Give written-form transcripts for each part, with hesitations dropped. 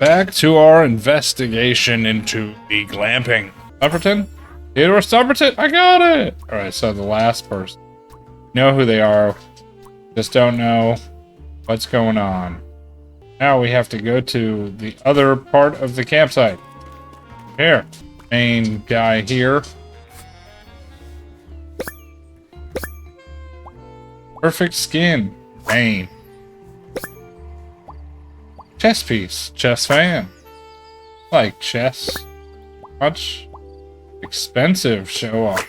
Back to our investigation into the glamping. Stumperton? Theodore Stumperton? I got it! Alright, so the last person. Know who they are. Just don't know what's going on. Now we have to go to the other part of the campsite. Here. Main guy here. Perfect skin. Main. Chess piece. Chess fan. Like chess. Much expensive show off.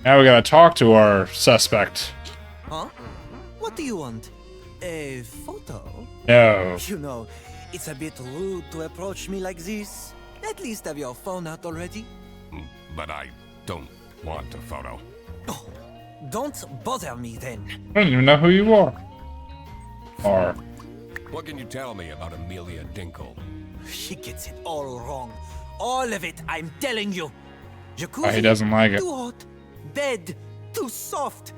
Now we gotta talk to our suspect. Huh? What do you want? A photo? No. You know, it's a bit rude to approach me like this. At least have your phone out already. But I don't want a photo. Oh, don't bother me then. I don't even know who you are. Or What can you tell me about Amelia Dinkle? She gets it all wrong. All of it, I'm telling you. Jacuzzi, he doesn't like it. Too hot. Bed, too soft.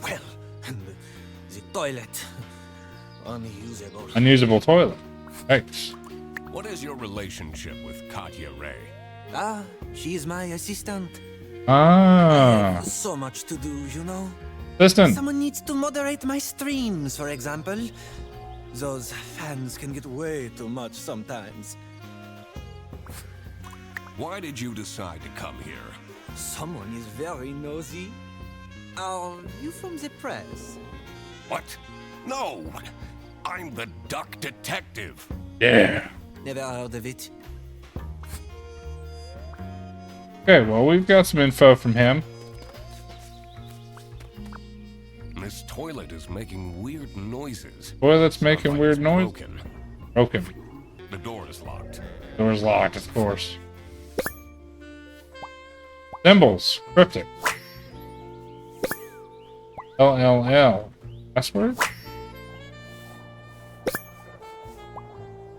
Well, the toilet, unusable. unusable toilet. Thanks. What is your relationship with Katya Ray? Ah, she's my assistant. Ah. So much to do, you know. Listen. Someone needs to moderate my streams, for example. Those fans can get way too much sometimes. Why did you decide to come here? Someone is very nosy. Are you from the press? What? No! I'm the Duck Detective. Yeah. Never heard of it. Okay, well, we've got some info from him. This toilet is making weird noises. Toilet's Sounds making like weird it's noise. broken. Broken. The door is locked. Door's locked, of course. Symbols. Cryptic. LLL. Password?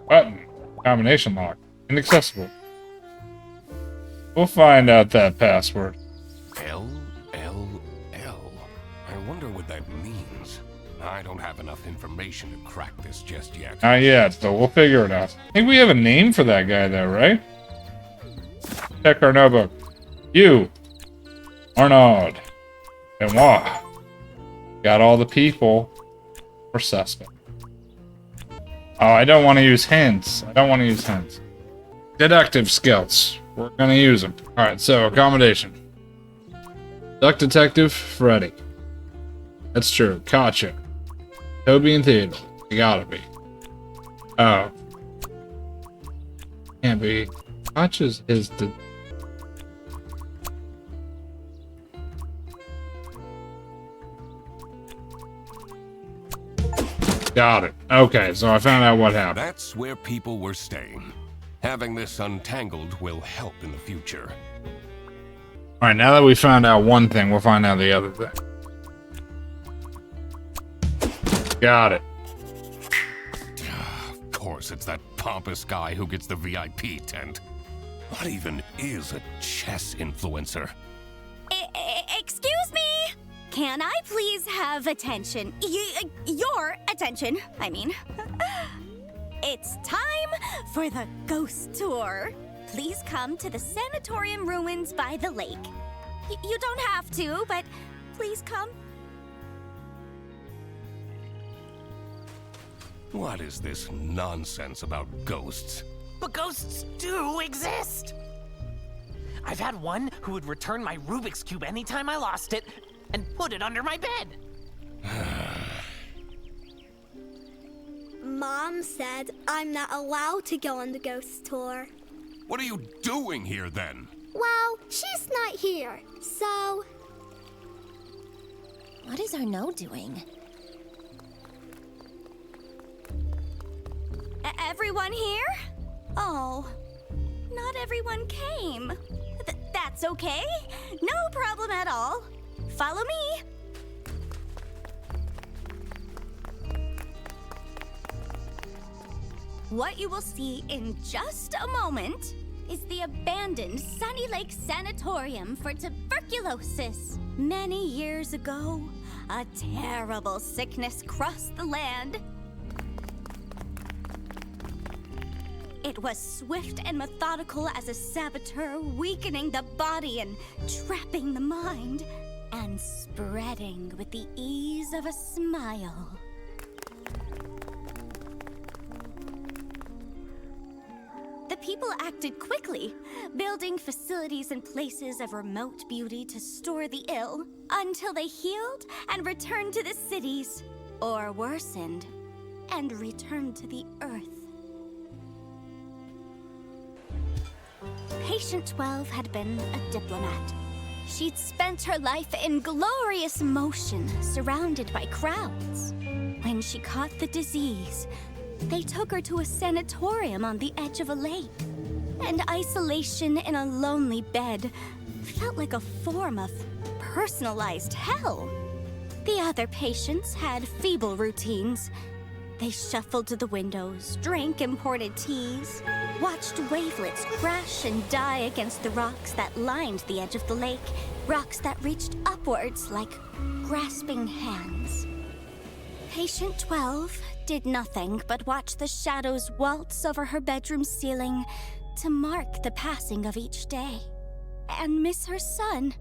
Button. Combination lock. Inaccessible. We'll find out that password. L. I wonder what that means. I don't have enough information to crack this just yet. Not yet, but we'll figure it out. I think we have a name for that guy, though, right? Check our notebook. You. Arnaud. Benoit. Got all the people for suspect. Oh, I don't want to use hints. Deductive skills. We're going to use them. Alright, so accommodation. Duck Detective, Freddy. That's true. Katya. Toby and Theodore. You gotta be. Oh. Can't be. Katya's is the... Got it. Okay, so I found out what happened. That's where people were staying. Having this untangled will help in the future. Alright, now that we found out one thing, we'll find out the other thing. Got it. Of course, it's that pompous guy who gets the VIP tent. What even is a chess influencer? Excuse me? Can I please have attention? Your attention, I mean. It's time for the ghost tour. Please come to the sanatorium ruins by the lake. You don't have to, but please come. What is this nonsense about ghosts? But ghosts do exist! I've had one who would return my Rubik's Cube anytime I lost it, and put it under my bed. Mom said I'm not allowed to go on the ghost tour. What are you doing here then? Well, she's not here, so... What is Arnaud doing? Everyone here? Oh, not everyone came. That's okay. No problem at all. Follow me. What you will see in just a moment is the abandoned Sunny Lake Sanatorium for tuberculosis. Many years ago, a terrible sickness crossed the land. It was swift and methodical as a saboteur, weakening the body and trapping the mind, and spreading with the ease of a smile. The people acted quickly, building facilities and places of remote beauty to store the ill, until they healed and returned to the cities, or worsened and returned to the earth. Patient 12 had been a diplomat. She'd spent her life in glorious motion, surrounded by crowds. When she caught the disease, they took her to a sanatorium on the edge of a lake. And isolation in a lonely bed felt like a form of personalized hell. The other patients had feeble routines. They shuffled to the windows, drank imported teas, watched wavelets crash and die against the rocks that lined the edge of the lake, rocks that reached upwards like grasping hands. Patient 12 did nothing but watch the shadows waltz over her bedroom ceiling to mark the passing of each day, and miss her son,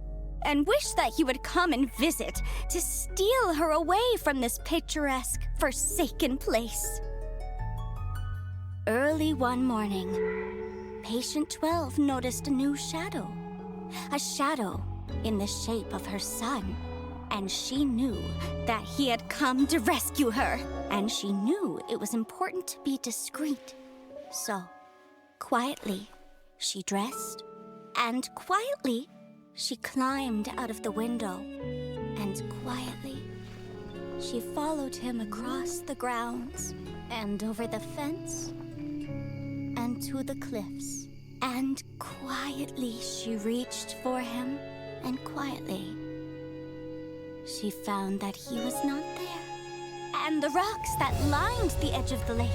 and wish that he would come and visit to steal her away from this picturesque, forsaken place. Early one morning, Patient 12 noticed a new shadow. A shadow in the shape of her son. And she knew that he had come to rescue her. And she knew it was important to be discreet. So, quietly, she dressed. And quietly, she climbed out of the window. And quietly, she followed him across the grounds and over the fence and to the cliffs. And quietly she reached for him, and quietly she found that he was not there. And the rocks that lined the edge of the lake,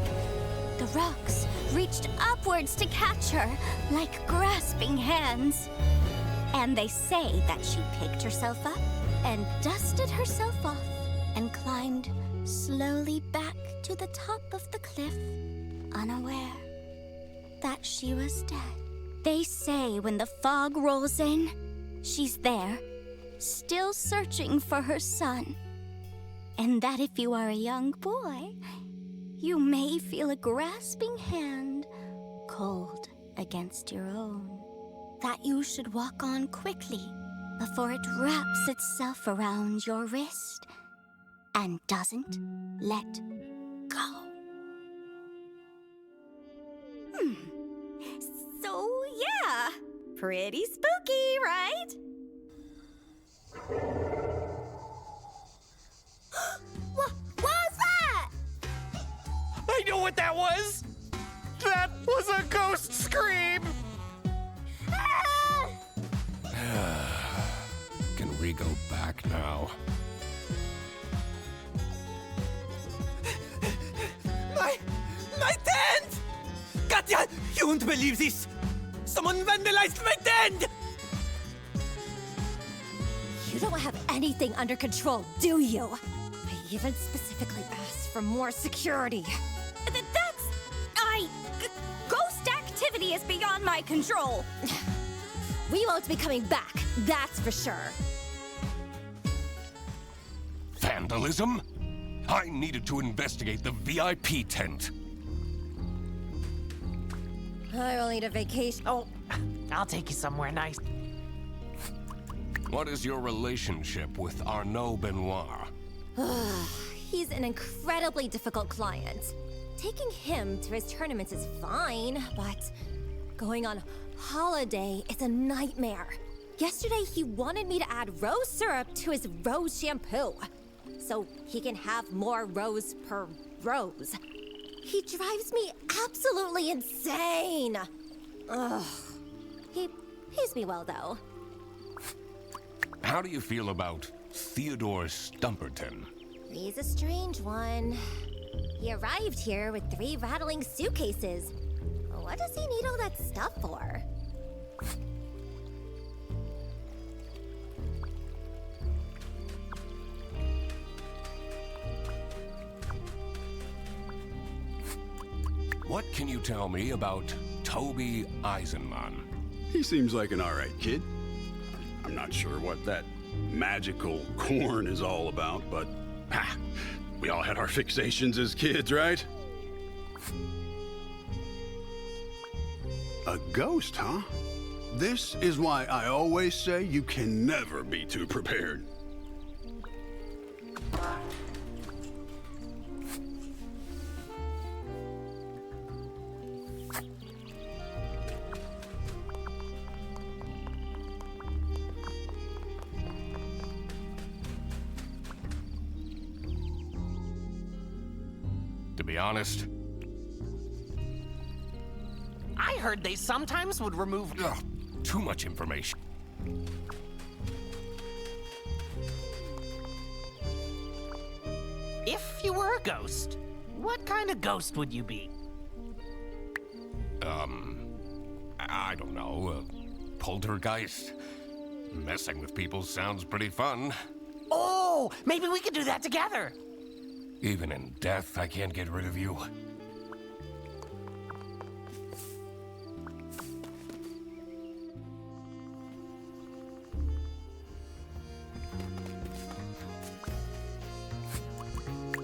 the rocks reached upwards to catch her like grasping hands. And they say that she picked herself up and dusted herself off and climbed slowly back to the top of the cliff, unaware that she was dead. They say when the fog rolls in, she's there, still searching for her son. And that if you are a young boy, you may feel a grasping hand cold against your own. That you should walk on quickly before it wraps itself around your wrist and doesn't let go. So, yeah, pretty spooky, right? What was that? I know what that was! That was a ghost scream! Can we go back now? My tent! Katya, you won't believe this! Someone vandalized my tent! You don't have anything under control, do you? I even specifically asked for more security. Ghost activity is beyond my control. We won't be coming back, that's for sure. Vandalism? I needed to investigate the VIP tent. I will need a vacation. Oh, I'll take you somewhere nice. What is your relationship with Arnaud Benoit? He's an incredibly difficult client. Taking him to his tournaments is fine, but going on holiday is a nightmare. Yesterday, he wanted me to add rose syrup to his rose shampoo, so he can have more rose per rose. He drives me absolutely insane. Ugh. He pays me well, though. How do you feel about Theodore Stumperton? He's a strange one. He arrived here with 3 rattling suitcases. What does he need all that stuff for? What can you tell me about Toby Eisenman? He seems like an alright kid. I'm not sure what that magical corn is all about, but we all had our fixations as kids, right? A ghost, huh? This is why I always say you can never be too prepared. To be honest, I heard they sometimes would remove. too much information. If you were a ghost, what kind of ghost would you be? I don't know, a poltergeist? Messing with people sounds pretty fun. Oh, maybe we could do that together. Even in death, I can't get rid of you.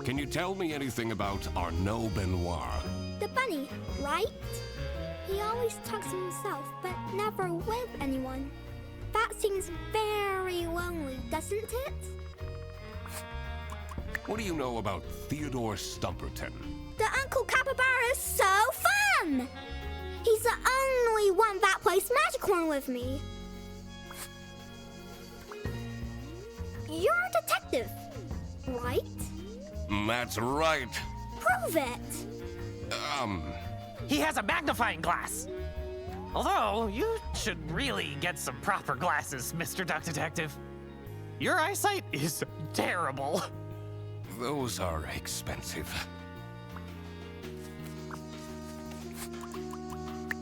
Can you tell me anything about Arnaud Benoit? The bunny, right? He always talks to himself, but never with anyone. That seems very lonely, doesn't it? What do you know about Theodore Stumperton? The Uncle Capybara is so fun! He's the only one that plays Magicorn with me. You're a detective, right? That's right. Prove it! He has a magnifying glass. Although, you should really get some proper glasses, Mr. Duck Detective. Your eyesight is terrible. Those are expensive.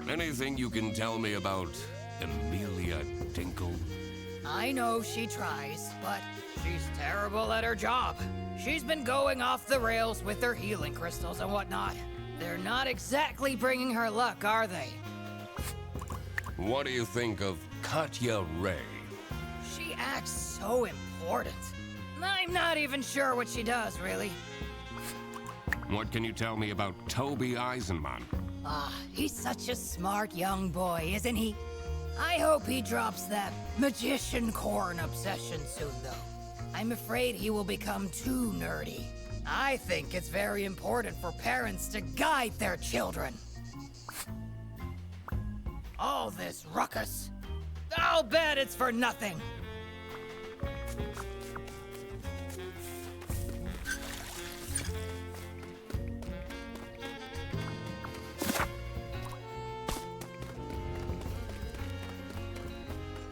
Anything you can tell me about Amelia Dinkle? I know she tries, but she's terrible at her job. She's been going off the rails with her healing crystals and whatnot. They're not exactly bringing her luck, are they? What do you think of Katya Ray? She acts so important. I'm not even sure what she does, really. What can you tell me about Toby Eisenman? He's such a smart young boy, isn't he? I hope he drops that magician corn obsession soon, though. I'm afraid he will become too nerdy. I think it's very important for parents to guide their children. All this ruckus. I'll bet it's for nothing.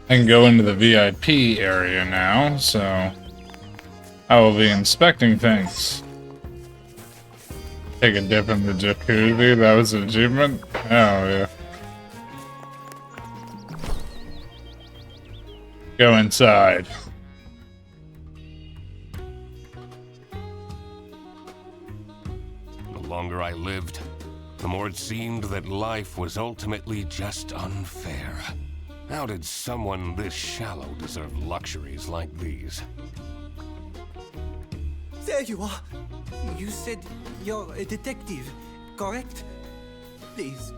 I can go into the VIP area now, so I will be inspecting things. Take a dip in the jacuzzi, that was an achievement? Oh, yeah. Go inside. The longer I lived, the more it seemed that life was ultimately just unfair. How did someone this shallow deserve luxuries like these? There you are. You said you're a detective, correct? Please,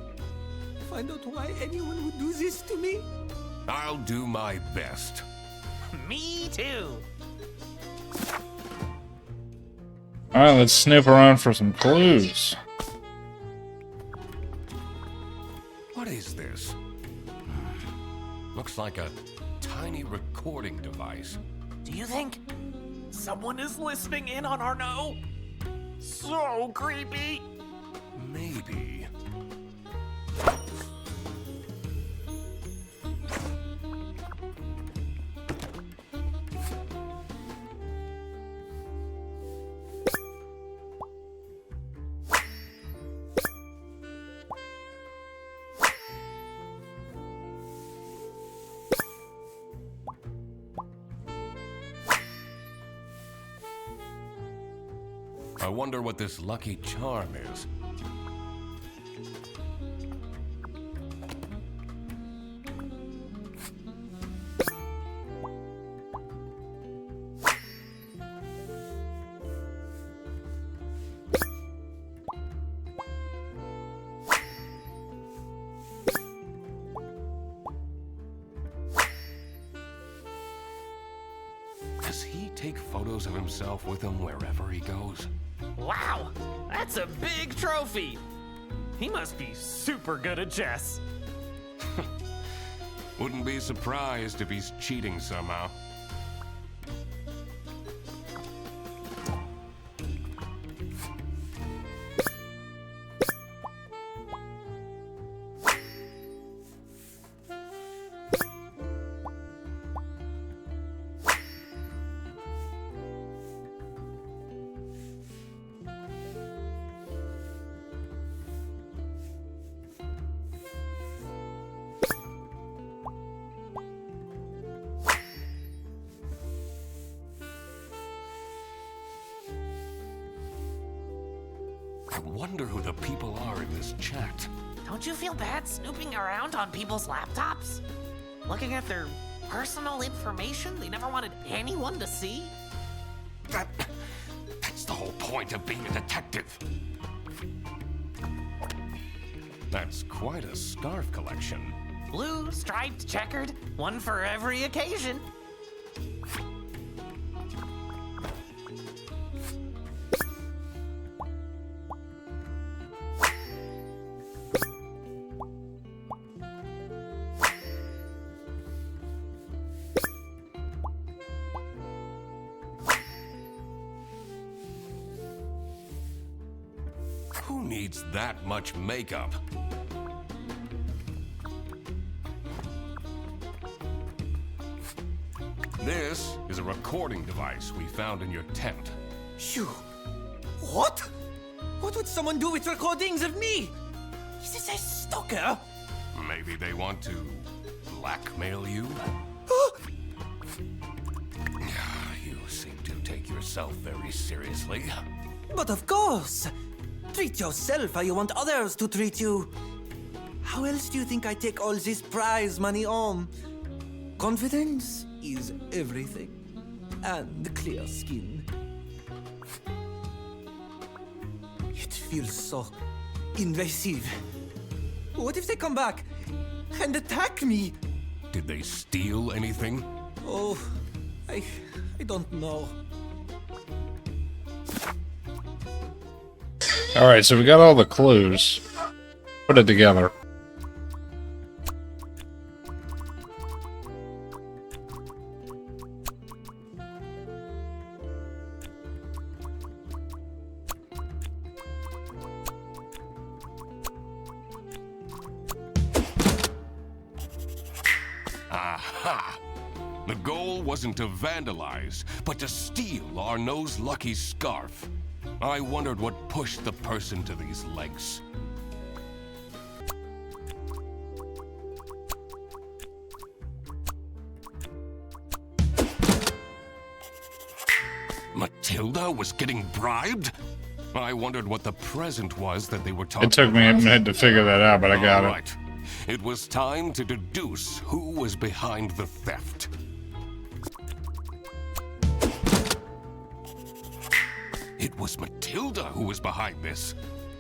find out why anyone would do this to me. I'll do my best. Me too. Alright, let's snoop around for some clues. What is this? Looks like a tiny recording device. Do you think someone is listening in on Arnaud? So creepy. Maybe. I wonder what this lucky charm is. take photos of himself with him wherever he goes? Wow, that's a big trophy. He must be super good at chess. Wouldn't be surprised if he's cheating somehow. I wonder who the people are in this chat. Don't you feel bad snooping around on people's laptops? Looking at their personal information they never wanted anyone to see? That's the whole point of being a detective. That's quite a scarf collection. Blue, striped, checkered, one for every occasion. Who needs that much makeup? This is a recording device we found in your tent. Phew. What? What would someone do with recordings of me? Is this a stalker? Maybe they want to blackmail you? You seem to take yourself very seriously. But of course. Treat yourself how you want others to treat you. How else do you think I take all this prize money on? Confidence is everything. And clear skin. It feels so invasive. What if they come back and attack me? Did they steal anything? Oh, I don't know. Alright, so we got all the clues. Put it together. Aha! The goal wasn't to vandalize, but to steal Arnaud's lucky scarf. I wondered what pushed the person to these lengths. Matilda was getting bribed? I wondered what the present was that they were talking about. It took me a minute to figure that out, but I got All it. right. It was time to deduce who was behind the theft. It was Matilda who was behind this.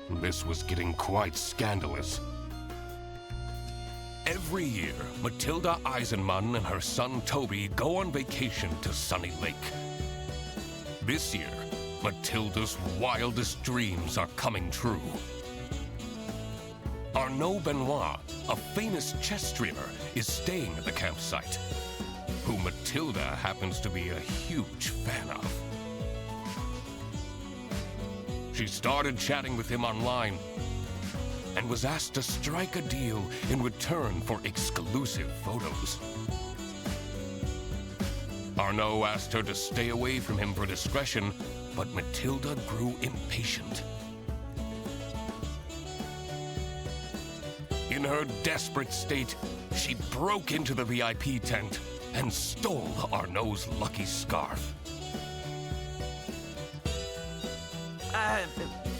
This was getting quite scandalous. Every year, Matilda Eisenmann and her son Toby go on vacation to Sunny Lake. This year, Matilda's wildest dreams are coming true. Arnaud Benoit, a famous chess streamer, is staying at the campsite, who Matilda happens to be a huge fan of. She started chatting with him online and was asked to strike a deal in return for exclusive photos. Arnaud asked her to stay away from him for discretion, but Matilda grew impatient. In her desperate state, she broke into the VIP tent and stole Arnaud's lucky scarf.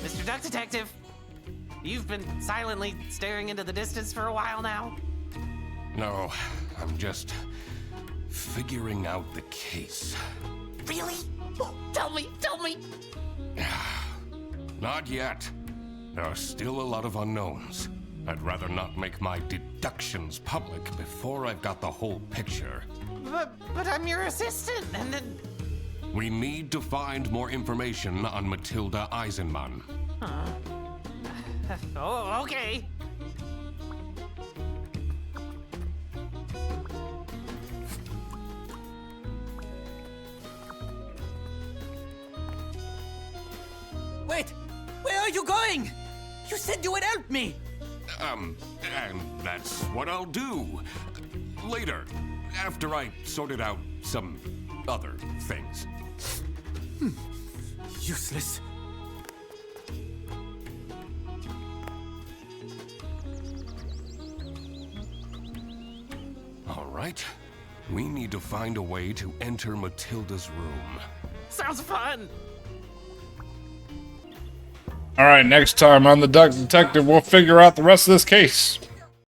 Mr. Duck Detective, you've been silently staring into the distance for a while now? No, I'm just figuring out the case. Really? Oh, tell me! Not yet. There are still a lot of unknowns. I'd rather not make my deductions public before I've got the whole picture. But I'm your assistant, and then... We need to find more information on Matilda Eisenman. Oh, okay. Wait! Where are you going? You said you would help me! And that's what I'll do. Later, after I sorted out some other things. Useless. All right. We need to find a way to enter Matilda's room. Sounds fun. All right, next time on The Duck Detective, we'll figure out the rest of this case.